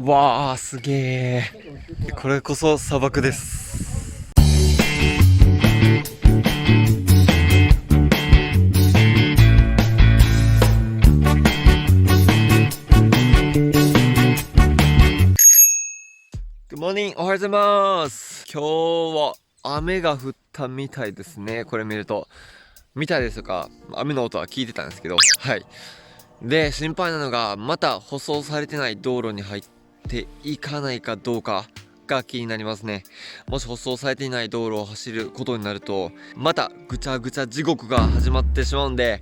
わあ、すげえ。これこそ砂漠です。Good morning、おはようございます。今日は雨が降ったみたいですね。これ見るとみたいですか、雨の音は聞いてたんですけど、はい。で、心配なのがまた舗装されてない道路に入っていかないかどうかが気になりますね。もし舗装されていない道路を走ることになると、またぐちゃぐちゃ地獄が始まってしまうんで、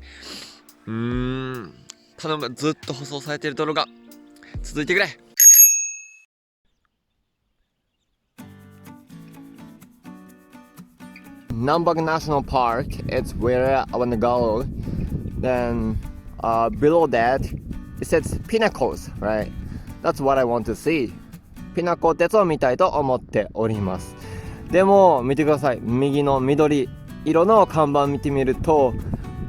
頼む、ずっと舗装されている道路が続いてくれ。Nambak National Park, it's where I want to go. Then below that, it says Pinnacles, right? That's what I want to see. ピナコ鉄を見たいと思っております。でも見てください、右の緑色の看板見てみると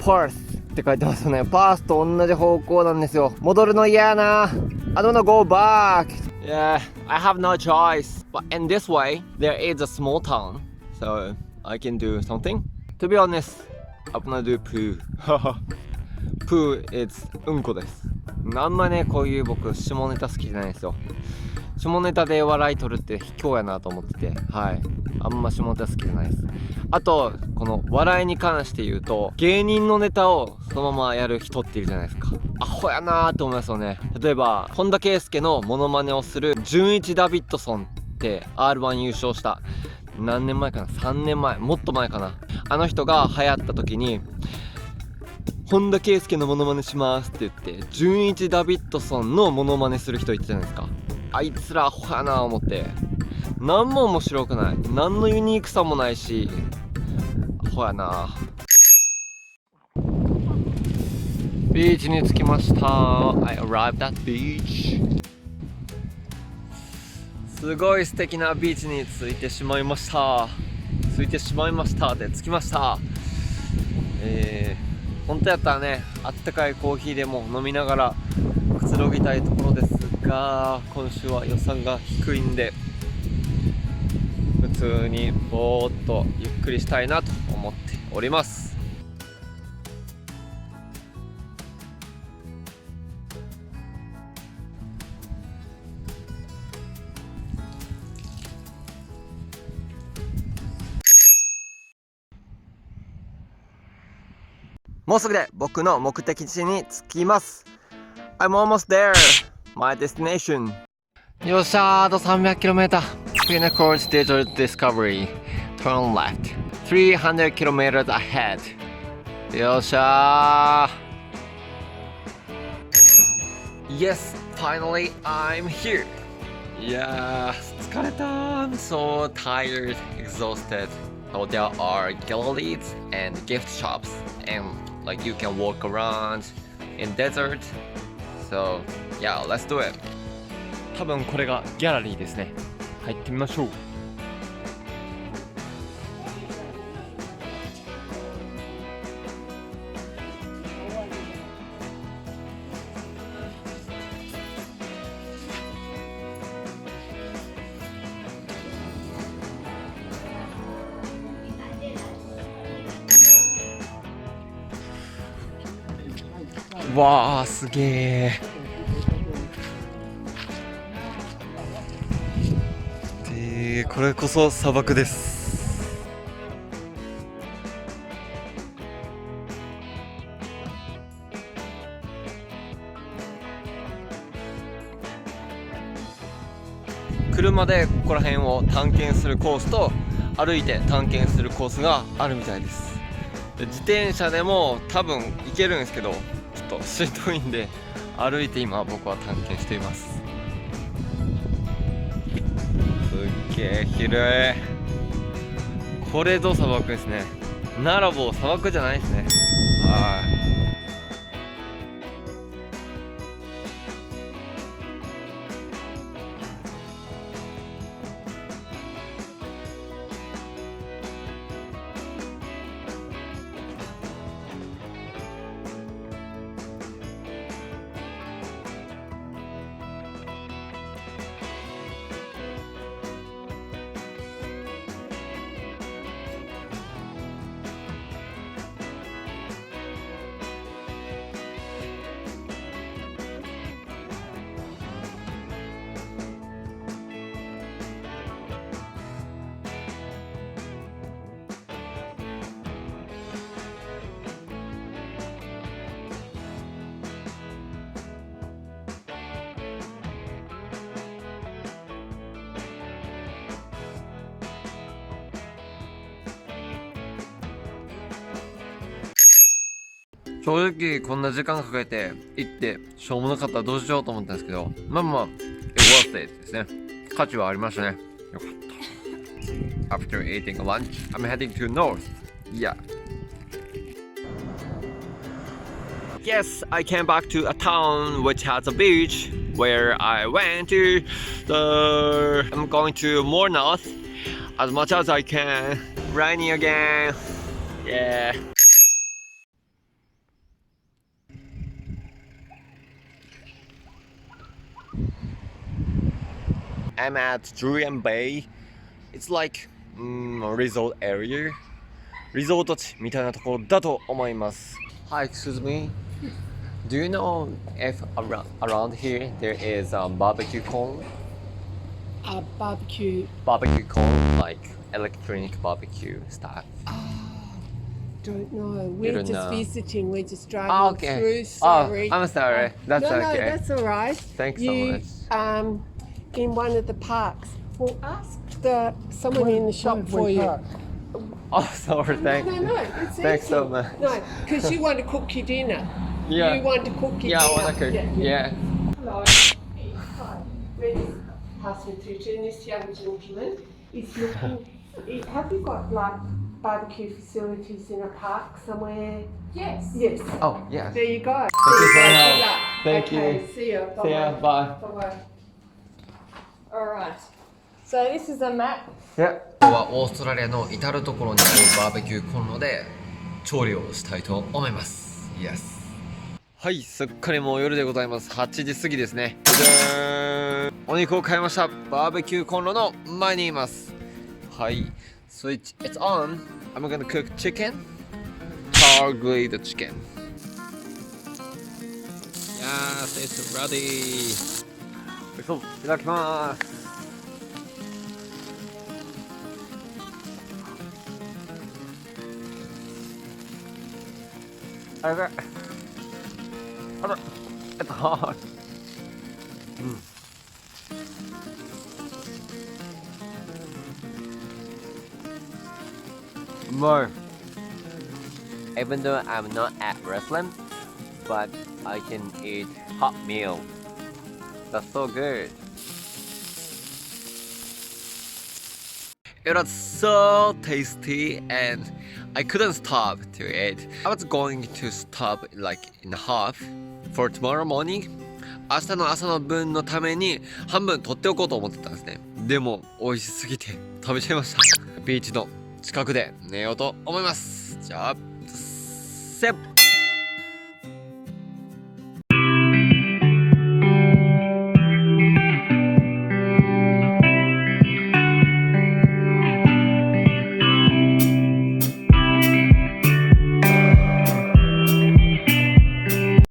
Perth って書いてますよね。パースと同じ方向なんですよ。戻るの嫌な。I don't wanna go back. Yeah, I have no choice. But in this way, there is a small town, so I can do something. To be honest, I'm gonna do poo. Poo is うんこです。あんまね、こういう僕下ネタ好きじゃないんですよ。下ネタで笑い取るって卑怯やなと思ってて、はい、あんま下ネタ好きじゃないです。あとこの笑いに関して言うと、芸人のネタをそのままやる人っているじゃないですか。アホやなーと思いますよね。例えば本田圭佑のモノマネをする純一ダビッドソンって R1 優勝した何年前かな、3年前、もっと前かな。あの人が流行った時に本田圭佑のモノマネしますって言って純一ダビッドソンのモノマネする人いたじゃないですか。あいつらアホやな思って、何も面白くない、何のユニークさもないし、アホやな。ビーチに着きました。 I arrived at beach。 すごい素敵なビーチに着いてしまいました。着きました。本当やったらね、あったかいコーヒーでも飲みながらくつろぎたいところですが、今週は予算が低いんで普通にぼーっとゆっくりしたいなと思っております。もうすぐで僕の目的地に着きます。I'm almost there. My destination. よっしゃー、あと 300km. Pinnacles Digital Discovery. Turn left. 300km ahead. よっしゃー。Yes, finally I'm here. いやー、疲れた。I'm so tired, exhausted. So there are galleries and gift shops, and like you can walk around in desert.So, yeah, let's do it. 多分これがギャラリーですね。入ってみましょう。わあ、すげえ。これこそ砂漠です。車でここら辺を探検するコースと歩いて探検するコースがあるみたいです。で、自転車でも多分行けるんですけど、ちょっとしんどいんで歩いて今僕は探検しています。すっげえ広い。これぞ砂漠ですね。ならぼう砂漠じゃないですね。はい。正直こんな時間かけて行ってしょうもなかったらどうしようと思ったんですけど、まあまあ it worth it ですね。価値はありましたね。よかった。After eating lunch, I'm heading to north. Yeah. Yes, I came back to a town which has a beach where I went to. I'm going to more north as much as I can. Rainy again. Yeah. I'm at Julian Bay. It's like a resort area. リゾート地みたいなところだと思います。Hi, excuse me. Do you know if around here there is a barbecue corn? Barbecue. Barbecue corn, like electronic barbecue stuff. Don't know. We're don't just know. visiting. We're just driving through. Oh, Sorry. I'm sorry. That's no, okay. No, that's all right. Thanks so much. In one of the parks. Well, ask someone in the shop for you. Oh, sorry. Thanks. No, it's Thanks so easy. much. No, because you want to cook your dinner. Yeah. You want to cook your Yeah, I dinner. want to cook. Yeah. Hello. Hi. We're just passing through to this young gentleman. Is looking. Have you got like barbecue facilities in a park somewhere? Yes. Yes. Oh, yes. There you go. Thank you for your help. Good luck. Thank Okay, you. See ya. Bye. See ya. Bye. Bye. All right. So this is a map. Yeah. 今日はオーストラリアの至る所にあるバーベキューコンロで調理をしたいと思います。Yes。はい、すっかりもう夜でございます。8時過ぎですね。じゃーん。お肉を買いました。バーベキューコンロの前にいます。はい。Switch it's on. I'm gonna cook chicken. Char-grilled chicken. Yes, it's ready. いただきます。あれだ。うまい。Even though I'm not at wrestling, but I can eat hot meal. That's so good. It was so tasty and I couldn't stop to eat. I was going to stop like in half for tomorrow morning. 明日の朝の分のために半分取っておこうと思ってたんですね。でも美味しすぎて食べちゃいました。ビーチの近くで寝ようと思います。じゃあ、セッ